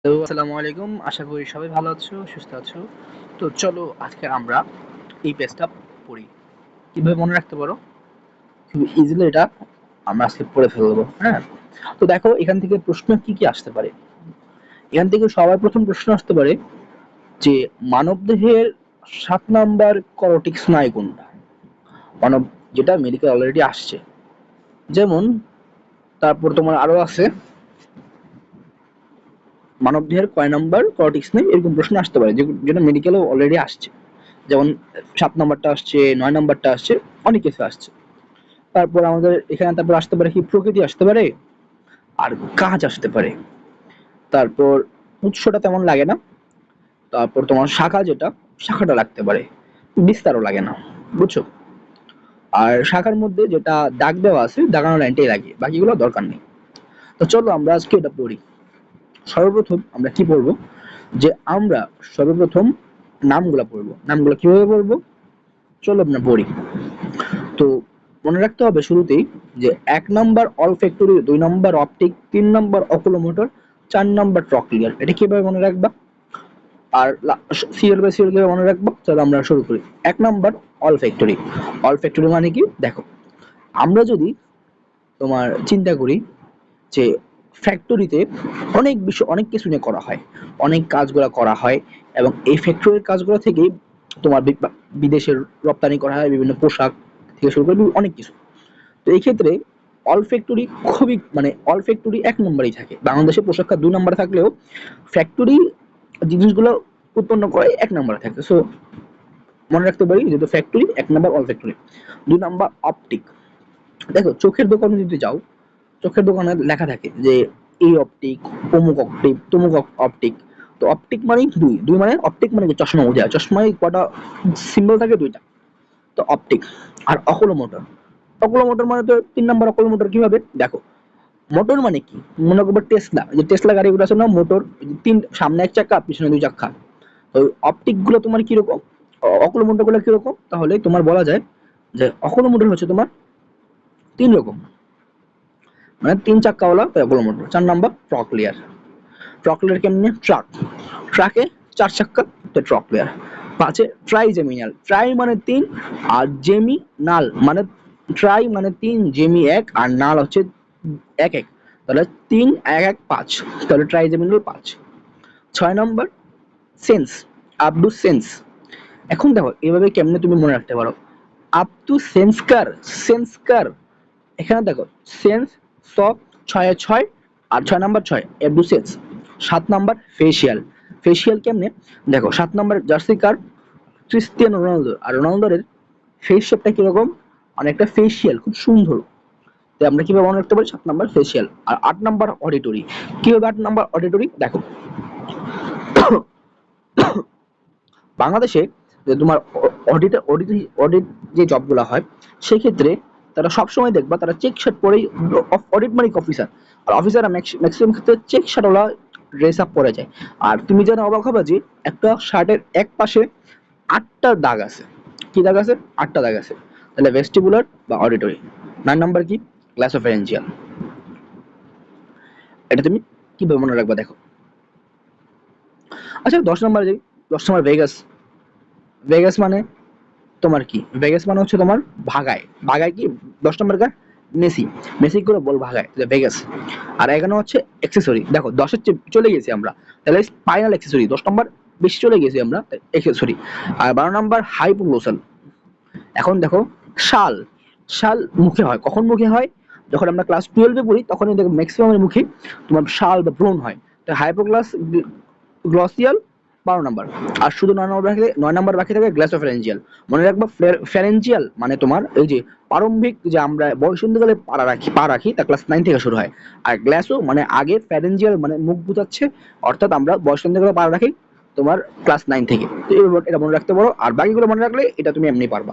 Hello, আসসালামু আলাইকুম। আশা করি সবাই ভালো আছো, সুস্থ আছো। তো চলো আজকে আমরা এই পেজটা পড়ি। কিভাবে মনে রাখতে পারো? খুব ইজিলি এটা আমরা আজকে পড়ে ফেলবো। হ্যাঁ? তো দেখো এখান থেকে প্রশ্ন কি আসতে পারে? এখান থেকে সবার প্রথম প্রশ্ন আসতে পারে যে মানবদেহের ৭ নাম্বার করোটিক স্নায়ু কোনটা? মানব যেটা মেডিকেল অলরেডি আসছে। যেমন তারপর তোমার আরো আছে মানবদেহের কয় নাম্বার করোটিক স্নায়ু এরকম প্রশ্ন আসতে পারে যেটা মেডিকেলেও অলরেডি আসছে। যেমন ৭ নাম্বারটা আসছে, ৯ নাম্বারটা আসছে, অনেক কিছু আসছে। তারপর আমাদের এখানে তারপর আসতে পারে কি প্রকৃতি আসতে পারে আর কাজ আসতে পারে। তারপর উৎসটা তেমন লাগে না। তারপর তোমার শাখা যেটা শাখাটা লাগতে পারে। বিস্তারও লাগে না। বুঝছো? আর শাখার মধ্যে যেটা দাগ দেওয়া আছে দাগানো লাইনটাই লাগে। বাকিগুলো দরকার নেই। তো চলো আমরা আজকে এটা পড়ি। সর্বপ্রথম আমরা কি পড়বো? যে আমরা সর্বপ্রথম নামগুলা পড়বো। নামগুলা কিভাবে পড়বো? চলো আমরা পড়ি। তো মনে রাখতে হবে শুরুতেই যে ১ number olfactory, ২ number optic, ৩ number oculomotor, ৪ number trochlear. এটা কিভাবে মনে রাখবা? আর সিরিয়াল বাই সিরিয়াল কিভাবে মনে রাখবো? চলো আমরা শুরু করি। ১ নাম্বার অলফ্যাক্টরি। অলফ্যাক্টরি মানে কি? দেখো, আমরা যদি তোমার চিন্তা করি যে ফ্যাক্টরিতে অনেক বিষয় অনেক কিছু নিয়ে করা হয়। অনেক কাজগুলা করা হয় এবং এই ফ্যাক্টরির কাজগুলো থেকেই তোমার বিদেশের রপ্তানি করা হয় বিভিন্ন পোশাক থেকে শুরু করে অনেক কিছু। তো এই ক্ষেত্রে অলফ্যাক্টরি খুবই মানে অলফ্যাক্টরি ১ নম্বরেই থাকে। বাংলাদেশে পোশাক খাত ২ নম্বরে থাকলেও ফ্যাক্টরি জিনিসগুলো উৎপন্ন করে ১ নম্বরে থাকে। সো মনে রাখতে পারি যেহেতু factory ১ number olfactory. ২ number optic. দেখো চোখের দোকানে যদি যাও, চোখের দোকানে লেখা থাকে যে এই অপটিক, অমুক অপটিক, তমুক অপটিক। তো অপটিক মানেই ২, ২ মানে অপটিক মানে কি চশমা বোঝায়। চশমায় কটা সিম্বল থাকে? ২ টা। তো অপটিক। আর অকুলোমোটর। অকুলোমোটর মানে তো ৩ নাম্বার অকুলোমোটর কিভাবে? দেখো, মোটর মানে কি? মনে করবো টেসলা, যে টেসলা গাড়িগুলো আছে না মোটর, তিন সামনে ১ চাক্কা পিছনে ২ চাক্কা। তো অপটিক গুলো তোমার কিরকম? অকুলোমোটর গুলো কিরকম? তাহলে তোমার বলা যায় যে অকুলোমোটর হচ্ছে তোমার ৩ রকম। মানে ৩ চাক্কাওয়ালা অকুলোমোটর। ৪ number trochlear. ট্রকলিয়ার কেমনে? ট্রাক। ট্রাকে ৪ চাক্কা তো ট্রকলিয়ার। ৫ এ ট্রাইজেমিনাল। ট্রাই মানে ৩ আর জেমিনাল মানে ট্রাই মানে ৩, জেমি ১ আর নাল হচ্ছে ১ তাহলে ৩ ১ ১ ৫ তাহলে trigeminal ৫। ৬ number sense, up to sense. এখন দেখো এভাবে কেমনে তুমি মনে রাখতে পারো? Up to sense car, sense car. এখানে দেখো সেন্স স ৬ এ ৬ আর ৬ number ৬ up to sense. ৭ number facial. Facial কেমনে? দেখো ৭ নাম্বার জার্সি কার ক্রিস্টিয়ানো রোনালদো, আর রোনালদোর ফেস শেপটা কিরকম? অনেকটা ফেসিয়াল, খুব সুন্দর। তো আমরা কিভাবে মনে রাখতে পারি? ৭ নাম্বার ফেসিয়াল। আর ৮ নাম্বার অডিটরি। কিভাবে ৮ নাম্বার অডিটরি? দেখো বাংলাদেশে যে তোমার অডিট অডিট অডিট যে জবগুলো হয় সেক্ষেত্রে তারা সবসময় দেখবা তারা চেক শার্ট পরেই, অডিট মানে অফিসার, আর অফিসাররা ম্যাক্সিমাম ক্ষেত্রে চেক শার্টওয়ালা ড্রেস আপ পরে যায়। আর তুমি জানো অবাক হবে যে একটা শার্টের এক পাশে ৮টা দাগ আছে। কি দাগ আছে? ৮টা দাগ আছে। তাহলে ভেস্টিবুলার বা অডিটরি। ৯ নাম্বার কি? গ্লাসোফারেঞ্জিয়াল। এটা তুমি কিভাবে মনে রাখবা দেখো। আচ্ছা ১০ নাম্বার যাই। ১০ নাম্বার ভেগাস। ভেগাস মানে তোমার কি? ভেগাস মানে হচ্ছে তোমার ভাগায়। ভাগায় কি? ১০ নম্বর কার? মেসি। মেসি করে বল ভাগায়। ভেগাস। আর এখানে হচ্ছে অ্যাক্সেসরি। দেখো ১০ এর চলে গেছি আমরা। তাহলে স্পাইনাল অ্যাক্সেসরি ১০ নম্বর বেশি চলে গেছি আমরা অ্যাক্সেসরি। আর ১২ নাম্বার হাইপোগ্লোসাল। এখন দেখো শাল। শাল মুখে হয়। কখন মুখে হয়? যখন আমরা ক্লাস 12 এ পড়ি তখনই দেখো ম্যাক্সিমামের মুখে তোমার শাল বা ব্রণ হয়। তো হাইপোগ্লাস গ্লসিয়াল ১২ নাম্বার। আর শুধু ৯ নাম্বার বাকি থাকে গ্লাসোফ্যারেঞ্জিয়াল। মনে রাখবা ফ্যারেঞ্জিয়াল মানে তোমার এই যে প্রারম্ভিক যে আমরা বয়সন্ধিকালে পা রাখি তা ক্লাস 9 থেকে শুরু হয়। আর গ্লাসো মানে আগে ফ্যারেঞ্জিয়াল মানে মুখ বুঝাচ্ছে, অর্থাৎ আমরা বয়সন্ধিকালে পা রাখি তোমার ক্লাস 9 থেকে। তো এটা মনে রাখতে পারো, আর বাকিগুলো মনে রাখলে এটা তুমি এমনি পারবা।